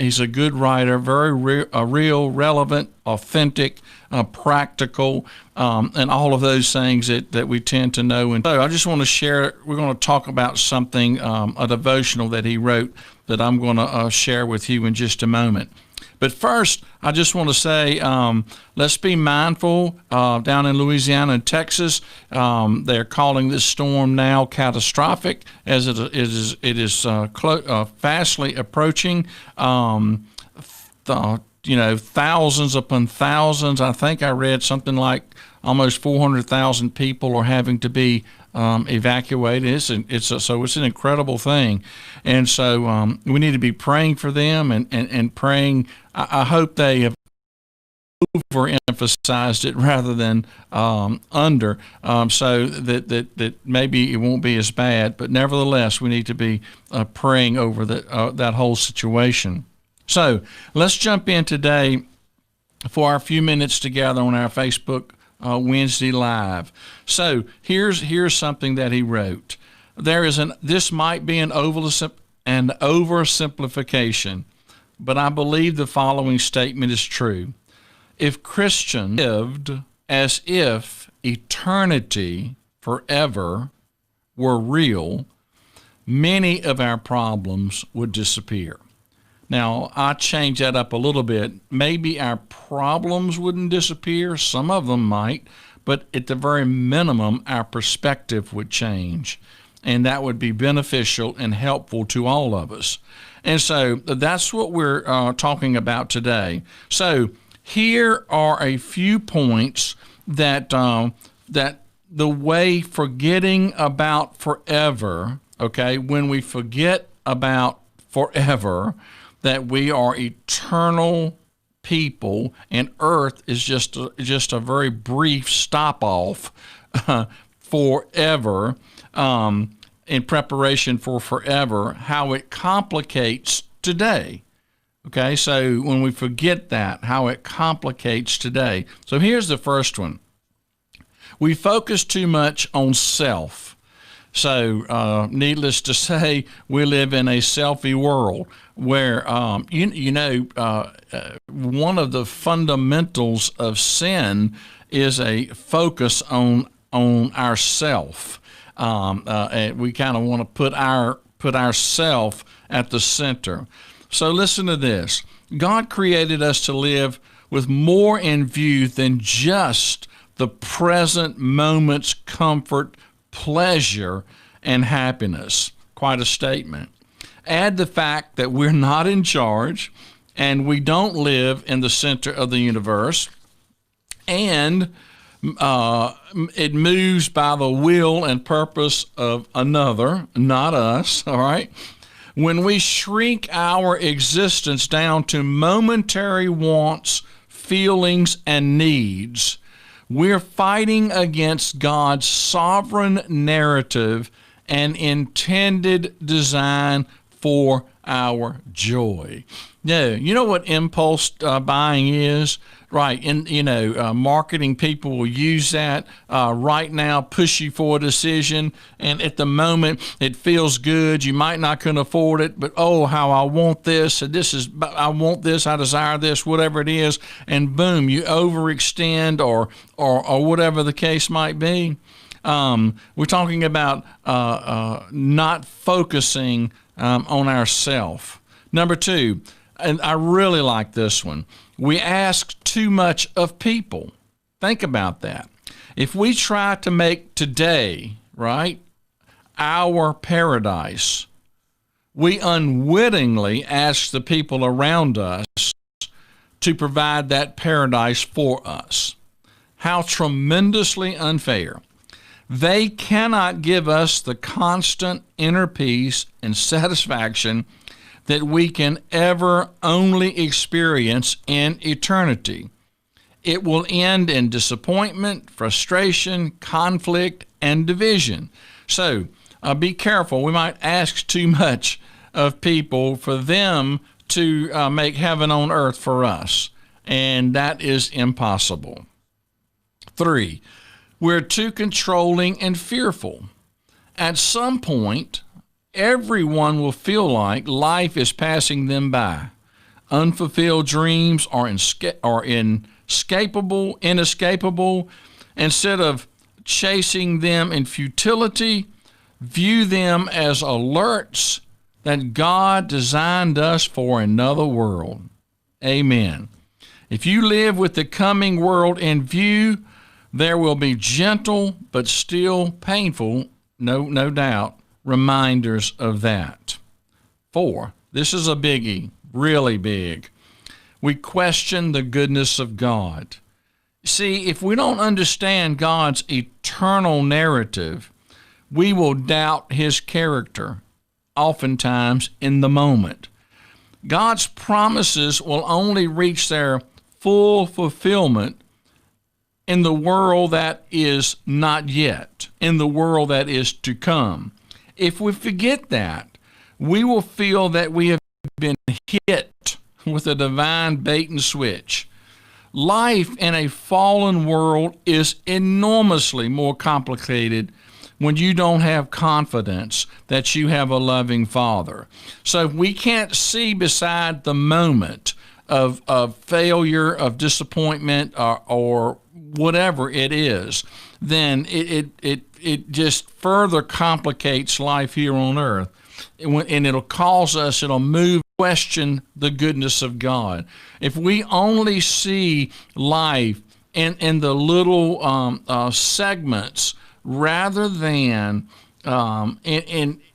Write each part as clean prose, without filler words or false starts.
He's a good writer, very real, relevant, authentic, practical, and all of those things that we tend to know. And so I just want to share, we're going to talk about something, a devotional that he wrote that I'm going to share with you in just a moment. But first, I just want to say, let's be mindful. Down in Louisiana and Texas, they're calling this storm now catastrophic, as it is fastly approaching. Thousands upon thousands. I think I read something like almost 400,000 people are having to be evacuated. So it's an incredible thing, and so we need to be praying for them and praying. I hope they have overemphasized it rather than under, so that maybe it won't be as bad. But nevertheless, we need to be praying over that whole situation. So let's jump in today for our few minutes together on our Facebook Wednesday Live. So here's something that he wrote. This might be an oversimplification, but I believe the following statement is true. If Christians lived as if eternity forever were real, many of our problems would disappear. Now, I change that up a little bit. Maybe our problems wouldn't disappear. Some of them might, but at the very minimum, our perspective would change, and that would be beneficial and helpful to all of us. And so that's what we're talking about today. So here are a few points that the way forgetting about forever, okay, when we forget about forever, that we are eternal people, and earth is just a very brief stop off forever, in preparation for forever, how it complicates today. Okay, so when we forget that, how it complicates today. So here's the first one. We focus too much on self. So needless to say, we live in a selfie world where, one of the fundamentals of sin is a focus on ourself. We kind of want to put ourself at the center. So listen to this. God created us to live with more in view than just the present moment's comfort, pleasure, and happiness. Quite a statement. Add the fact that we're not in charge and we don't live in the center of the universe, and it moves by the will and purpose of another, not us, all right? When we shrink our existence down to momentary wants, feelings, and needs, we're fighting against God's sovereign narrative and intended design for our joy. Now, you know what impulse buying is? Right, and marketing people will use that right now, push you for a decision, and at the moment it feels good. You might not can afford it, but oh, how I want this, and I want this, I desire this, whatever it is, and boom, you overextend or whatever the case might be. We're talking about not focusing on ourself. Number two, and I really like this one. We ask too much of people. Think about that. If we try to make today, right, our paradise, we unwittingly ask the people around us to provide that paradise for us. How tremendously unfair. They cannot give us the constant inner peace and satisfaction that we can ever only experience in eternity. It will end in disappointment, frustration, conflict, and division. So be careful. We might ask too much of people for them to make heaven on earth for us, and that is impossible. 3, we're too controlling and fearful. At some point, everyone will feel like life is passing them by. unfulfilled dreams are inescapable. Instead of chasing them in futility, view them as alerts that God designed us for another world. Amen. If you live with the coming world in view, there will be gentle but still painful, no doubt, reminders of that. 4, this is a biggie, really big. We question the goodness of God. See, if we don't understand God's eternal narrative, we will doubt his character, oftentimes in the moment. God's promises will only reach their full fulfillment in the world that is not yet, in the world that is to come. If we forget that, we will feel that we have been hit with a divine bait and switch. Life in a fallen world is enormously more complicated when you don't have confidence that you have a loving Father. So if we can't see beside the moment of failure, of disappointment, or whatever it is, then it just further complicates life here on earth. And it'll cause us, it'll move, question the goodness of God. If we only see life in the little segments rather than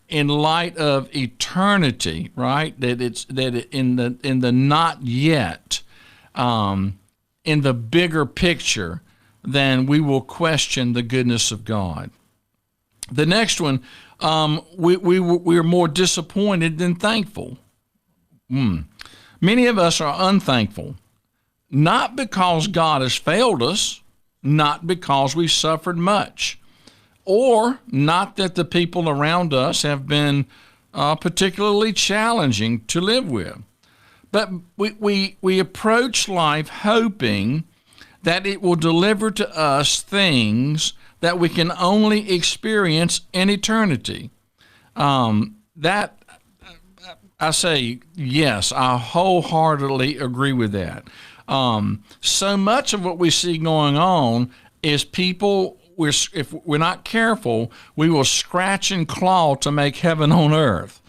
in light of eternity, right? In the not yet, in the bigger picture, then we will question the goodness of God. The next one, we are more disappointed than thankful. Many of us are unthankful, not because God has failed us, not because we've suffered much, or not that the people around us have been particularly challenging to live with. But we approach life hoping that it will deliver to us things that we can only experience in eternity. That I say, yes, I wholeheartedly agree with that. So much of what we see going on is people, if we're not careful, we will scratch and claw to make heaven on earth.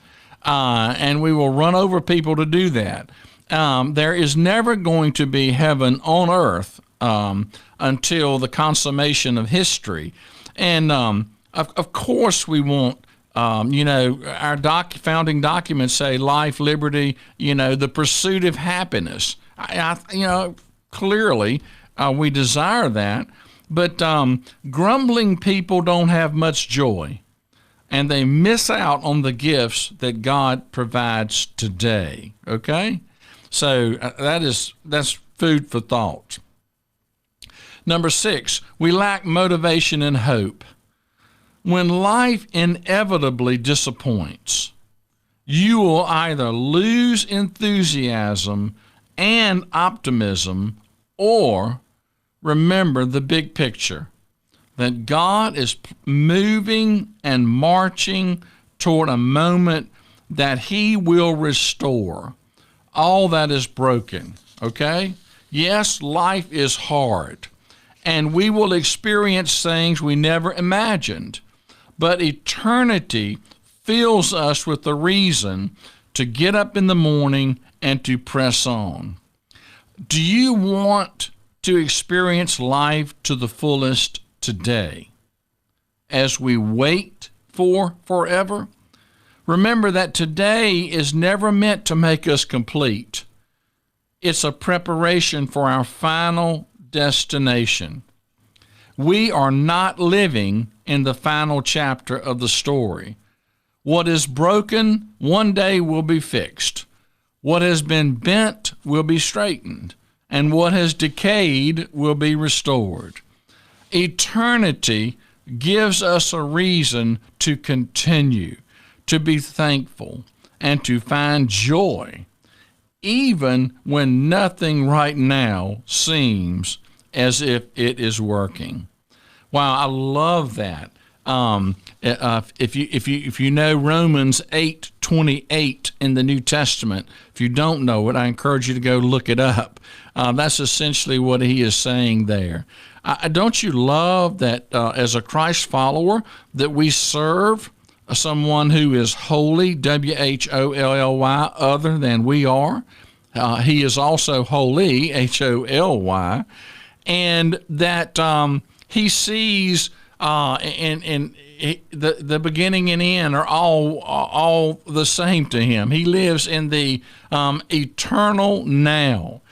And we will run over people to do that. There is never going to be heaven on earth until the consummation of history. And of course we want, our founding documents say life, liberty, the pursuit of happiness. Clearly we desire that. But grumbling people don't have much joy, and they miss out on the gifts that God provides today. Okay? So that's food for thought. Number 6, we lack motivation and hope. When life inevitably disappoints, you will either lose enthusiasm and optimism, or remember the big picture, that God is moving and marching toward a moment that he will restore all that is broken. Okay? Yes, life is hard, and we will experience things we never imagined, but eternity fills us with the reason to get up in the morning and to press on. Do you want to experience life to the fullest today as we wait for forever? Remember that today is never meant to make us complete. It's a preparation for our final destination. We are not living in the final chapter of the story. What is broken one day will be fixed. What has been bent will be straightened, and what has decayed will be restored. Eternity gives us a reason to continue, to be thankful, and to find joy, even when nothing right now seems as if it is working. Wow, I love that. If you know Romans 8:28 in the New Testament, if you don't know it, I encourage you to go look it up. That's essentially what he is saying there. Don't you love that as a Christ follower that we serve someone who is holy, W-H-O-L-L-Y, other than we are? He is also holy, H-O-L-Y, and that he sees the beginning and end are all the same to him. He lives in the eternal now,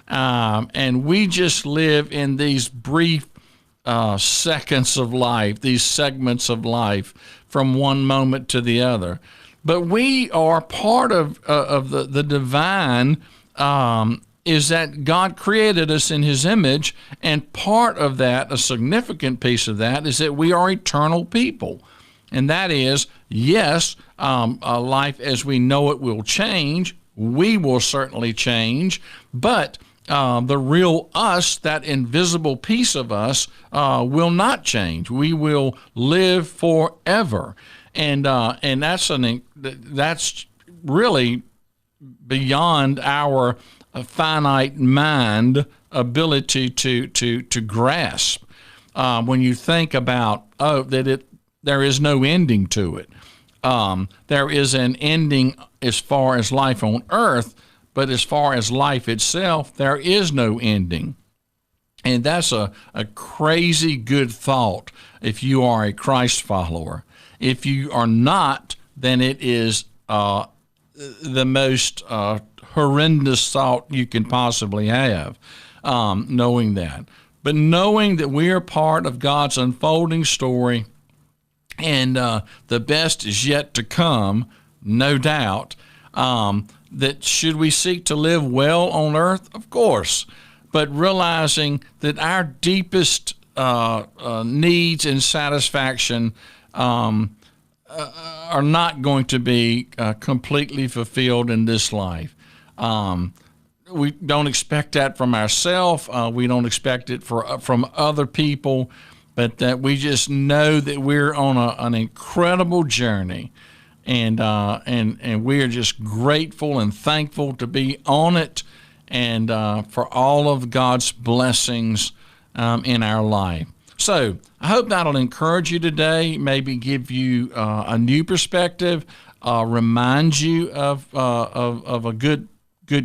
and we just live in these brief seconds of life, these segments of life from one moment to the other. But we are part of the divine. Is that God created us in his image, and part of that, a significant piece of that, is that we are eternal people. And that is, yes, life as we know it will change. We will certainly change, but the real us, that invisible piece of us, will not change. We will live forever. And that's really beyond our finite mind ability to grasp. When you think about there is no ending to it. There is an ending as far as life on earth, but as far as life itself, there is no ending. And that's a crazy good thought if you are a Christ follower. If you are not, then it is the most horrendous thought you can possibly have, knowing that. But knowing that we are part of God's unfolding story, and the best is yet to come, no doubt, that should we seek to live well on earth? Of course, but realizing that our deepest needs and satisfaction are not going to be completely fulfilled in this life. We don't expect that from ourselves. We don't expect it from other people, but that we just know that we're on an incredible journey, and we are just grateful and thankful to be on it, and for all of God's blessings in our life. So I hope that'll encourage you today, maybe give you a new perspective, remind you of a good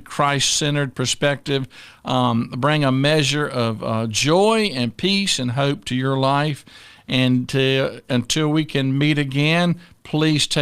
Christ-centered perspective, bring a measure of joy and peace and hope to your life. And until we can meet again, please take